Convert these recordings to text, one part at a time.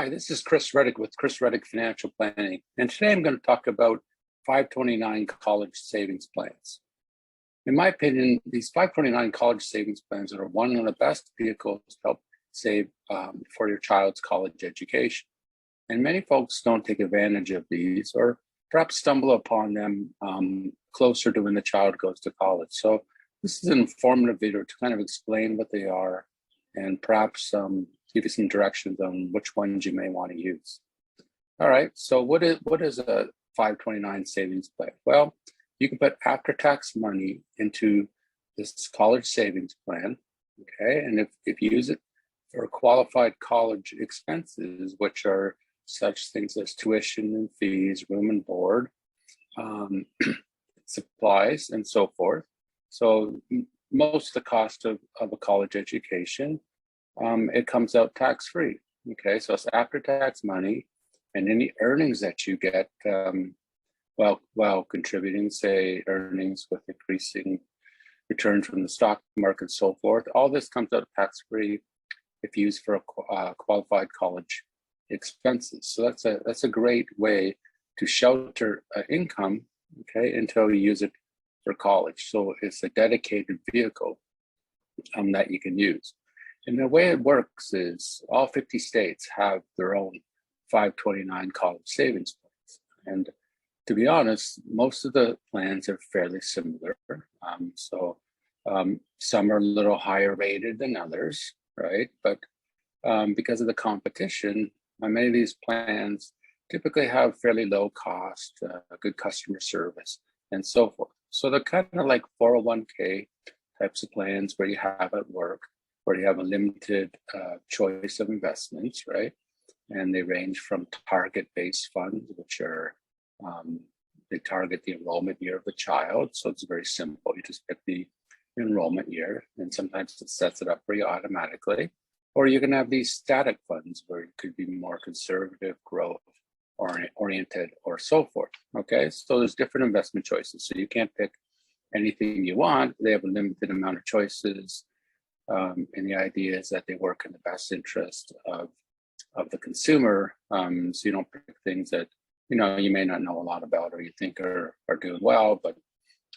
Hi, this is Chris Reddick with Chris Reddick Financial Planning, and today I'm going to talk about 529 college savings plans. In my opinion, these 529 college savings plans are one of the best vehicles to help save for your child's college education. And many folks don't take advantage of these or perhaps stumble upon them closer to when the child goes to college. So this is an informative video to kind of explain what they are and perhaps give you some directions on which ones you may want to use. All right, so what is a 529 savings plan? Well, you can put after-tax money into this college savings plan, okay? And if you use it for qualified college expenses, which are such things as tuition and fees, room and board, supplies, and so forth. So most of the cost of a college education, it comes out tax-free, okay? So it's after-tax money, and any earnings that you get while contributing, say, earnings with increasing returns from the stock market and so forth, all this comes out tax-free if used for qualified college expenses. So that's a great way to shelter income, okay, until you use it for college. So it's a dedicated vehicle that you can use. And the way it works is all 50 states have their own 529 college savings plans. And to be honest, most of the plans are fairly similar. Some are a little higher rated than others, right? But because of the competition, many of these plans typically have fairly low cost, good customer service, and so forth. So they're kind of like 401k types of plans where you have at work, where you have a limited choice of investments, right? And they range from target-based funds, which are, they target the enrollment year of the child. So it's very simple. You just pick the enrollment year, and sometimes it sets it up for you automatically. Or you can have these static funds where it could be more conservative, growth oriented, or so forth, okay? So there's different investment choices. So you can't pick anything you want. They have a limited amount of choices. And the idea is that they work in the best interest of the consumer. So you don't pick things that, you may not know a lot about or you think are doing well, but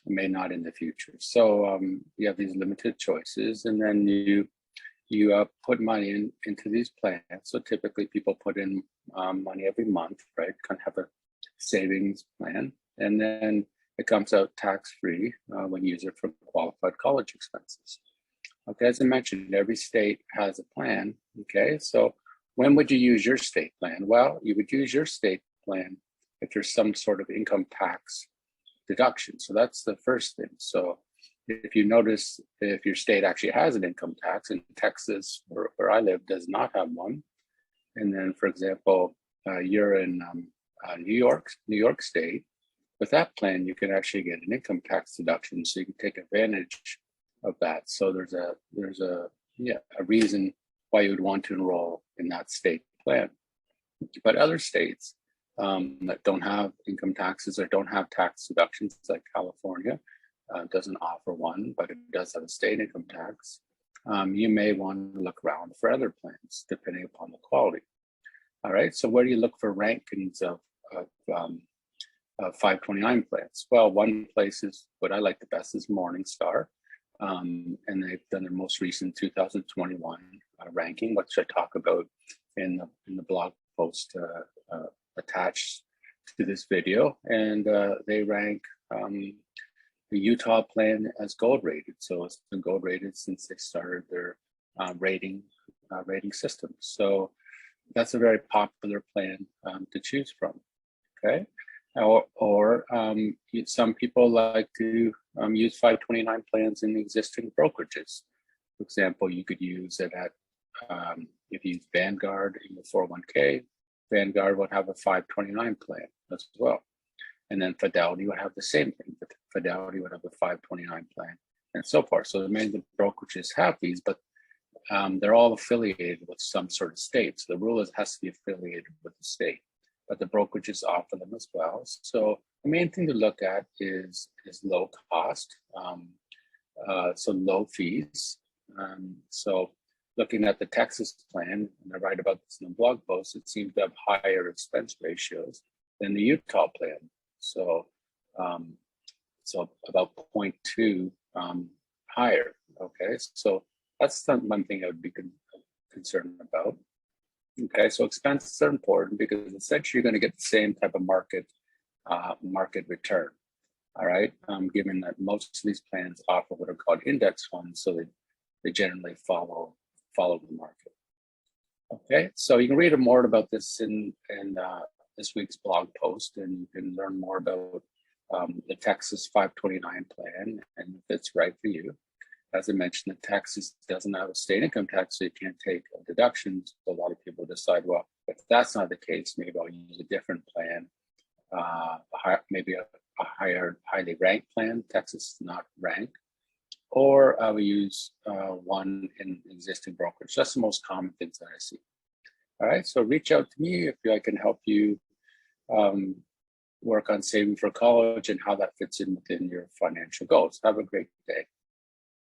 may not in the future. So you have these limited choices, and then you put money into these plans. So typically people put in money every month, right? Kind of have a savings plan. And then it comes out tax-free when you use it for qualified college expenses. Okay, as I mentioned, every state has a plan, okay? So when would you use your state plan? Well, you would use your state plan if there's some sort of income tax deduction. So that's the first thing. So if you notice, if your state actually has an income tax, and Texas, where I live, does not have one, and then, for example, you're in New York State, with that plan, you can actually get an income tax deduction, so you can take advantage of that. So there's a reason why you would want to enroll in that state plan. But other states that don't have income taxes or don't have tax deductions, like California, doesn't offer one, but it does have a state income tax. You may want to look around for other plans depending upon the quality. All right, so where do you look for rankings of 529 plans? Well, one place is what I like the best is Morningstar. And they've done their most recent 2021 ranking, which I talk about in the blog post attached to this video. And they rank the Utah plan as gold rated. So it's been gold rated since they started their rating system. So that's a very popular plan to choose from, okay? Or some people like to use 529 plans in existing brokerages. For example, you could use it at, if you use Vanguard in the 401k, Vanguard would have a 529 plan as well. And then Fidelity would have the same thing. Fidelity would have a 529 plan and so forth. So many of the brokerages have these, but they're all affiliated with some sort of state. So the rule is it has to be affiliated with the state, but the brokerages offer them as well. So the main thing to look at is low cost, so low fees. So looking at the Texas plan, and I write about this in the blog post, it seems to have higher expense ratios than the Utah plan. So, so about 0.2 higher. Okay, so that's one thing I would be concerned about. Okay, so expenses are important because essentially you're going to get the same type of market return. All right, given that most of these plans offer what are called index funds, so they generally follow the market. Okay, so you can read more about this in this week's blog post, and you can learn more about the Texas 529 plan and if it's right for you. As I mentioned, the Texas doesn't have a state income tax, so you can't take deductions. So a lot of people decide, well, if that's not the case, maybe I'll use a different plan, maybe a highly ranked plan. Texas is not ranked. Or I will use one in existing brokerage. That's the most common things that I see. All right, so reach out to me if I can help you work on saving for college and how that fits in within your financial goals. Have a great day.